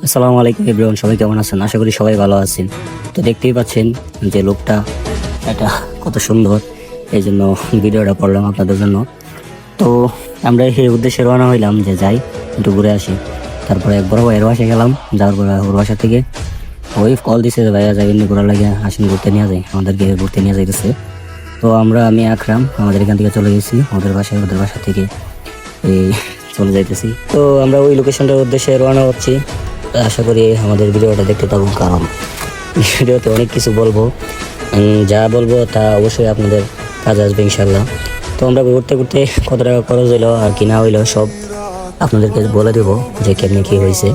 আসসালামু আলাইকুম এভরিওয়ান, সবাই কেমন আছেন? আশা করি সবাই ভালো আছেন। তো দেখতেই পাচ্ছেন যে লোকটা এটা কত সুন্দর, এই জন্য ভিডিওটা করলাম আপনাদের জন্য। তো আমরা এই উদ্দেশ্যে রওনা হইলাম যে যাই একটু ঘুরে আসি। তারপরে বড় ভাইয়ের বাসায় গেলাম, যাওয়ার পরে ওর বাসা থেকে ওই কল দিছে যে ভাইয়া যাই এমনি ঘোরা লাগে, আসেন ঘুরতে নিয়ে যাই, আমাদেরকে ঘুরতে নিয়ে যাইতেছে। তো আমি আকরাম আমাদের এখান থেকে চলে গেছি ওদের বাসা থেকে এই চলে যাইতেছি। তো আমরা ওই লোকেশনটার উদ্দেশ্যে রওনা হচ্ছি। আশা করি আমাদের ভিডিওটা দেখতে থাকুন, কারণ ভিডিওতে অনেক কিছু বলবো, যা বলবো তা অবশ্যই আপনাদের কাজে আসবে ইনশাল্লাহ। তো আমরা ঘুরতে ঘুরতে কত টাকা খরচ হইলো আর কি না হইলো সব আপনাদেরকে বলে দেবো যে কেমনি কী হয়েছে।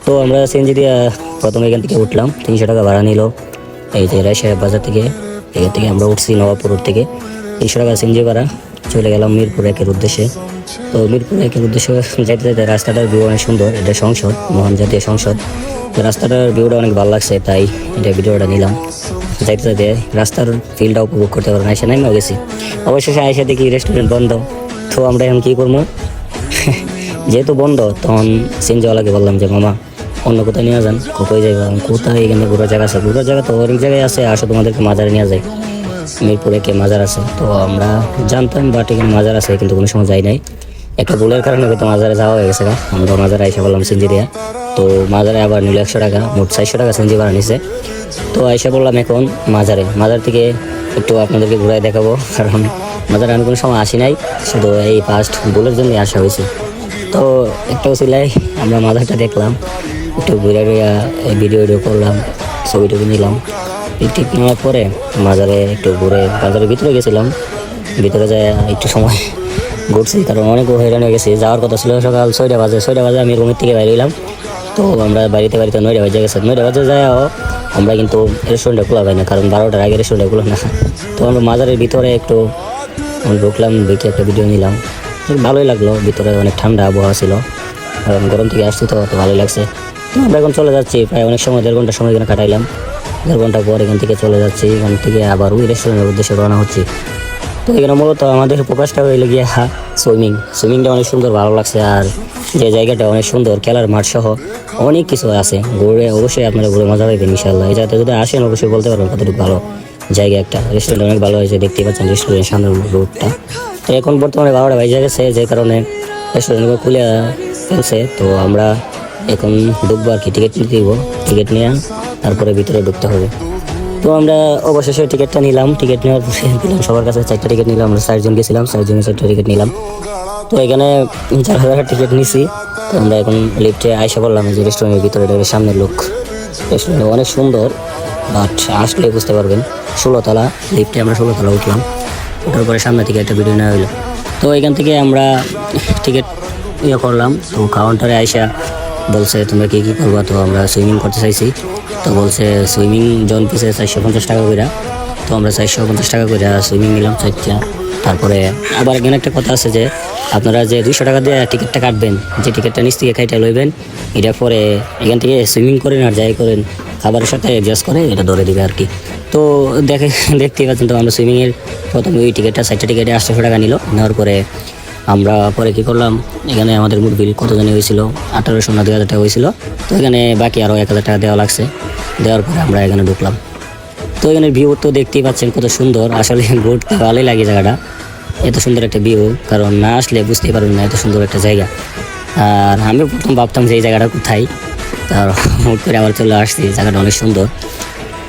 তো আমরা সিএনজি দিয়ে প্রথমে এখান থেকে উঠলাম, 300 টাকা ভাড়া নিল এই যে রাজশাহী বাজার থেকে। এখান থেকে আমরা উঠছি নবাবপুর থেকে, 300 টাকা সিএনজি ভাড়া। চলে গেলাম মিরপুর 1-এর উদ্দেশ্যে। তো মিরপুর 1-এর উদ্দেশ্যে যাইতে যাইতে রাস্তাটার ভিউ অনেক সুন্দর, এটা সংসদ, মহান জাতীয় সংসদ। তো রাস্তাটার ভিউটা অনেক ভালো লাগছে, তাই এটা ভিডিওটা নিলাম। যাইতে যাইতে রাস্তার ফিলটা উপভোগ করতে পারবেন। আইসা নামিও গেছি, অবশেষে আইসা দেখি রেস্টুরেন্ট বন্ধ। তো আমরা এখন কী করবো, যেহেতু বন্ধ তখন সিনজাওয়ালাকে বললাম যে মামা অন্য কোথায় নিয়ে যান, কোথায় যাইবা, কোথায় এখানে ঘোরার জায়গা আছে? ঘোরার জায়গা তো অনেক জায়গায় আছে, আসো তোমাদেরকে মাজারে নিয়ে যায়, মিরপুরে কে মাজার আছে। তো আমরা জানতাম বাট এখানে মাজার আছে কিন্তু কোনো সময় যাই নাই, একটা ভুলের কারণে হয়তো মাজারে যাওয়া হয়ে গেছে। আমরা মাজারে আইসা বললাম সিনজি দিয়া। তো মাজারে আবার নিল 100 টাকা, মোট 400 টাকা সিনজি ভাড়া নিছে। তো আইসা বললাম এখন মাজার থেকে একটু আপনাদেরকে ঘুরাই দেখাবো, কারণ মাজারে আমি কোনো সময় আসি নাই, শুধু এই ফার্স্ট ভুলের জন্যই আসা হয়েছে। তো একটা সিলাই আমরা মাজারটা দেখলাম, একটু ঘুরে ভিডিও করলাম, ছবি টবি নিলাম। পিকটিক নেওয়ার পরে মাজারে একটু ঘুরে বাজারের ভিতরে গেছিলাম, ভিতরে যায় একটু সময় ঘুরছি, কারণ অনেক হয়রান হয়ে গেছি। যাওয়ার কথা ছিল সকাল 6টা বাজে আমি রুমের থেকে বাইরে হইলাম। তো আমরা বাড়িতে 9টা বাজে গেছে। 9টা বাজে যাও আমরা কিন্তু রেস্টুরেন্টে খোলা পাই না, কারণ 12টার আগে রেস্টুরেন্টে খোলা না। তো আমরা মাজারের ভিতরে একটু ঢুকলাম, দেখে একটা ভিডিও নিলাম, ভালোই লাগলো। ভিতরে অনেক ঠান্ডা আবহাওয়া ছিল, কারণ গরম থেকে আসছি তো ভালোই লাগছে। তো আমরা এখন চলে যাচ্ছি, প্রায় অনেক সময় 1.5 ঘন্টা সময় এখানে কাটাইলাম। 1.5 ঘন্টা পর এখান থেকে চলে যাচ্ছি, এখান থেকে আবার ওই রেস্টুরেন্টের উদ্দেশ্যে রওনা হচ্ছি। তো এখানে মূলত আমাদের ফোকাসটা হইলে গিয়ে সুইমিংটা অনেক সুন্দর, ভালো লাগছে। আর যে জায়গাটা অনেক সুন্দর, খেলার মাঠ সহ অনেক কিছু আছে, ঘুরে অবশ্যই আপনারা ঘুরে মজা পাবেন ইনশাল্লাহ। এই জায়গাটা যদি আসেন অবশ্যই বলতে পারবেন কতটুকু ভালো জায়গা। একটা রেস্টুরেন্ট অনেক ভালো হয়েছে, দেখতেই পাচ্ছেন রেস্টুরেন্টের সামনের রোডটা। তো এখন বর্তমানে 12টা বাজে গেছে, যে কারণে রেস্টুরেন্টগুলো খুলে ফেলছে। তো আমরা এখন ঢুকবো আর কি, টিকিট দিব, টিকিট নিয়ে তারপরে ভিতরে ঢুকতে হবে। তো আমরা অবশেষে টিকিটটা নিলাম, টিকিট নেওয়ার পরে দিলাম সবার কাছে 4টা টিকিট নিলাম। আমরা 4 জন গেছিলাম, 4 জনের 4টা টিকিট নিলাম। তো এখানে 4,000 টিকিট নিছি। তো আমরা এখন লিফটে আইসা বললাম যে রেস্টুরেন্টের ভিতরে সামনের লোক, রেস্টুরেন্ট অনেক সুন্দর, বাট আসলে বুঝতে পারবেন। 16 তলা লিফটে আমরা 16 তলা উঠলাম, ওঠার পরে সামনে থেকে একটা ভিডিও নেওয়া হইলো। তো এখান থেকে আমরা টিকিট করলাম। তো কাউন্টারে আইসা বলছে তোমরা কী করবা? তো আমরা সুইমিং করতে চাইছি। তো বলছে সুইমিং জন পিছে 450 টাকা করে। তো আমরা 450 টাকা করে সুইমিং নিলাম 4টা। তারপরে আবার এখানে একটা কথা আছে যে আপনারা যে 200 টাকা দিয়ে টিকিটটা কাটবেন, যে টিকিটটা নিচ থেকে খাইটা লইবেন, এটা পরে এখান থেকে সুইমিং করেন আর যাই করেন খাবারের সাথে অ্যাডজাস্ট করে এটা ধরে দিবে আর কি। তো দেখতেই পাচ্ছেন। তো আমরা সুইমিংয়ের প্রথমে ওই টিকিটটা 4টা টিকিটে 800 টাকা নিল। নেওয়ার পরে আমরা পরে কী করলাম, এখানে আমাদের মোট বিল কত জানি হয়েছিল, 1800 না 2000 টাকা হয়েছিল। তো এখানে বাকি আরও 1000 টাকা দেওয়া লাগছে। দেওয়ার পরে আমরা এখানে ঢুকলাম। তো এখানে ভিউ তো দেখতেই পাচ্ছেন কত সুন্দর, আসলে ঘুরতে ভালোই লাগে জায়গাটা, এত সুন্দর একটা ভিউ, কারণ না আসলে বুঝতেই পারবেন না এত সুন্দর একটা জায়গা। আর আমি প্রথম ভাবতাম যে এই জায়গাটা কোথায়, তার হুট করে আবার চলে আসছি, জায়গাটা অনেক সুন্দর।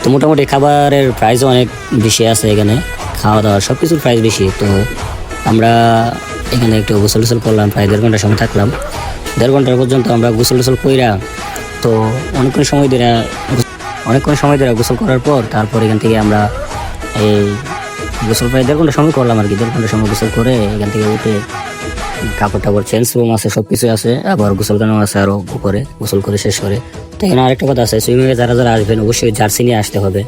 তো মোটামুটি খাবারের প্রাইসও অনেক বেশি আছে এখানে, খাওয়া দাওয়ার সব কিছুর প্রাইস বেশি। তো আমরা এখানে একটু গোসল করলাম, প্রায় 1.5 ঘন্টা সময় থাকলাম। 1.5 ঘন্টা পর্যন্ত আমরা গোসল কইরা, তো অনেকক্ষণ সময় ধরে গোসল করার পর তারপর এখান থেকে আমরা এই গোসল প্রায় 1.5 ঘন্টা সময় করলাম আর কি। 1.5 ঘন্টা সময় গোসল করে এখান থেকে উঠে কাপড় চেঞ্জ রুম আছে, সব কিছু আছে, আবার গোসল কানো আছে আরও উপরে, গোসল করে শেষ করে। তো এখানে আরেকটা কথা আছে, সুইমিংয়ে যারা আসবেন অবশ্যই জার্সি নিয়ে আসতে হবে।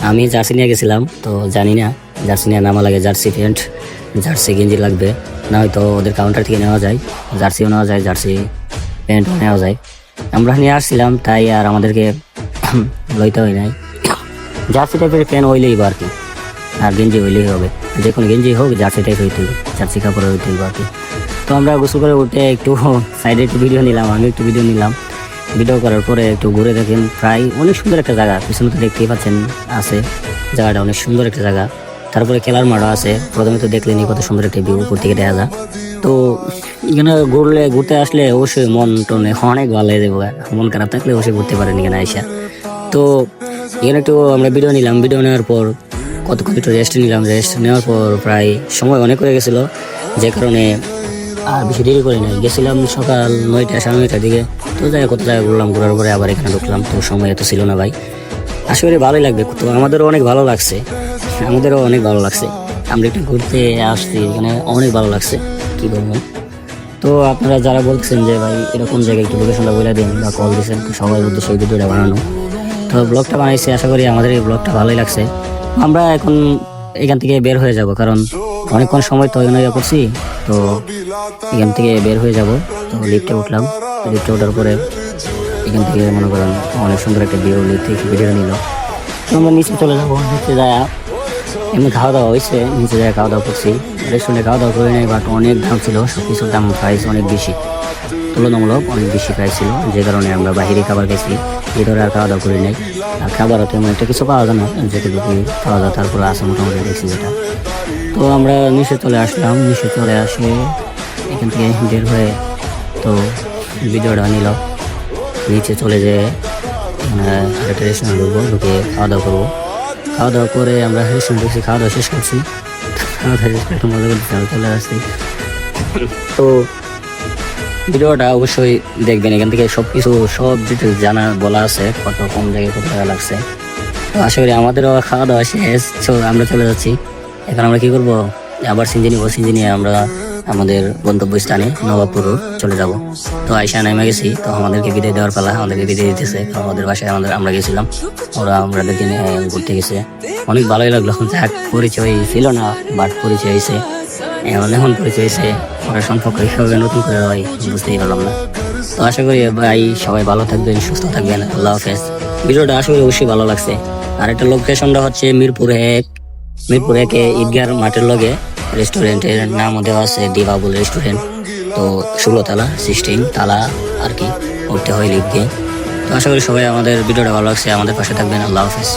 আমি জার্সি নিয়ে গেছিলাম, তো জানি না জার্সি নিয়ে নামা লাগে, জার্সি প্যান্ট, জার্সি গেঞ্জি লাগবে, না হয়তো ওদের কাউন্টার থেকে নেওয়া যায়, জার্সিও নেওয়া যায়, জার্সি প্যান্টও নেওয়া যায়। আমরা নিয়ে আসছিলাম, তাই আর আমাদেরকে লইতে হয় নাই। জার্সি টাইপের প্যান্ট হইলেই আর কি, আর গেঞ্জি হইলেই হবে, যে কোনো গেঞ্জি হোক জার্সি টাইপ হইতে হবে, জার্সি কাপড়ে হইতে হবে আর কি। তো আমরা গোসল করে উঠে একটু সাইডে একটু ভিডিও নিলাম, আমি একটু ভিডিও নিলাম। ভিডিও করার পরে একটু ঘুরে দেখেন, প্রায় অনেক সুন্দর একটা জায়গা, পিছনে তো দেখতেই পাচ্ছেন আছে, জায়গাটা অনেক সুন্দর একটা জায়গা। তারপরে খেলার মাঠও আছে, প্রথমে তো দেখলেনি কত সুন্দর একটা ভিউ উপর থেকে দেখা যায়। তো এখানে ঘুরতে আসলে অবশ্যই মন টনে অনেক ভালো হয়ে যাবে, মন খারাপ থাকলে অবশ্যই ঘুরতে পারেন এখানে আইসা। তো এখানে একটু আমরা ভিডিও নিলাম, ভিডিও নেওয়ার পর কতক্ষণ একটু রেস্ট নিলাম, রেস্ট নেওয়ার পর প্রায় সময় অনেক হয়ে গেছিলো, যে কারণে আর বেশি দেরি করে নাই, গেছিলাম সকাল 9টা 9:30টার দিকে। তো কত জায়গায় ঘুরলাম, ঘোরার পরে আবার এখানে ঢুকলাম, তো সময় এত ছিল না ভাই। আশা করি ভালোই লাগবে, তো আমাদেরও অনেক ভালো লাগছে, আমরা একটু ঘুরতে আসছি, এখানে অনেক ভালো লাগছে, কি বলবো। তো আপনারা যারা বলছেন যে ভাই এরকম জায়গায় একটু লোকেশনটা বলে দিন বা কল দিয়েছেন, তো সবার উদ্দেশ্যে এই ভিডিওটা বানানো। তো ব্লগটা বানাইছি, আশা করি আমাদের এই ব্লগটা ভালোই লাগছে। আমরা এখন এখান থেকে বের হয়ে যাব, কারণ অনেকক্ষণ সময় তো এখানে করছি, তো এখান থেকে বের হয়ে যাব। তো লিফটে উঠলাম, লিফটে ওঠার পরে এখান থেকে মনে করেন অনেক সুন্দর একটা ভিউ, লিফট থেকে ভিডিও নিল। তো আমরা নিচে চলে যাবো, নিচে যায় এমনি খাওয়া দাওয়া হয়েছে, নিচে যায় খাওয়া দাওয়া করছি, রেস্টুরেন্টে খাওয়া দাওয়া করে নেই, বাট অনেক দাম ছিল, সব কিছুর দাম প্রাইস অনেক বেশি, তুলনামূলক অনেক বেশি প্রাইস ছিল, যে কারণে আমরা বাহিরে খাবার খেয়েছি, ভিতরে আর খাওয়া দাওয়া করে নেই। আর খাবারও তেমন একটা কিছু পাওয়া যায় না, যেটুকু খাওয়া দাওয়া তারপরে আসে মোটামুটি দেখছি যেটা। তো আমরা নিচে চলে আসলাম, নিচে চলে আসে এখান থেকে বের হয়ে তো ভিডিওটা নিল, নিচে চলে যেয়ে আরেকটা রেস্টুরেন্ট ঢুকবো, ঢুকে খাওয়া দাওয়া করবো। খাওয়া দাওয়া করে আমরা রেস্টুরেন্ট ঢুকছি, খাওয়া দাওয়া শেষ করছি, খাওয়া দাওয়া শেষ করে একটু মজা করতেছি, আমরা চলে আসছি। তো ভিডিওটা অবশ্যই দেখবেন, এখান থেকে সব ডিটেলস জানা বলা আছে, কত কম জায়গায় কত টাকা লাগছে। তো আশা করি আমাদেরও খাওয়া দাওয়া শেষ, আমরা চলে যাচ্ছি। এখন আমরা কি করবো, আবার সিঞ্জি নিবো, সিঞ্জি নিয়ে আমরা আমাদের গন্তব্যস্থানে নবাবপুর চলে যাব। তো আইসা নামে গেছি, তো আমাদেরকে বিদায় দেওয়ার পালা, আমাদেরকে বিদায় দিতেছে, আমাদের বাসায় আমরা গেছিলাম, ওরা আমাদেরকে ঘুরতে গেছে, অনেক ভালোই লাগলো। যাক, পরিচয় ছিল না, বাট পরিচয় হয়েছে, এখন পরিচয় হয়েছে, ওরা সম্পর্ক হিসাবে নতুন করে ভাই বুঝতেই পারলাম না। তো আশা করি ভাই সবাই ভালো থাকবেন, সুস্থ থাকবেন, আল্লাহ হাফেজ। ভিডিওটা আশা করি অবশ্যই ভালো লাগছে। আর একটা লোকেশনটা হচ্ছে মিরপুর 1 ঈদগার মাঠের লগে, রেস্টুরেন্টের নাম দেওয়া আছে দিবাবুল রেস্টুরেন্ট। তো 16 তালা 16 তালা আর কি, উঠতে হয় লিফট দিয়ে। তো আশা করি সবাই আমাদের ভিডিওটা ভালো লাগছে, আমাদের পাশে থাকবেন, আল্লাহ হাফেজ।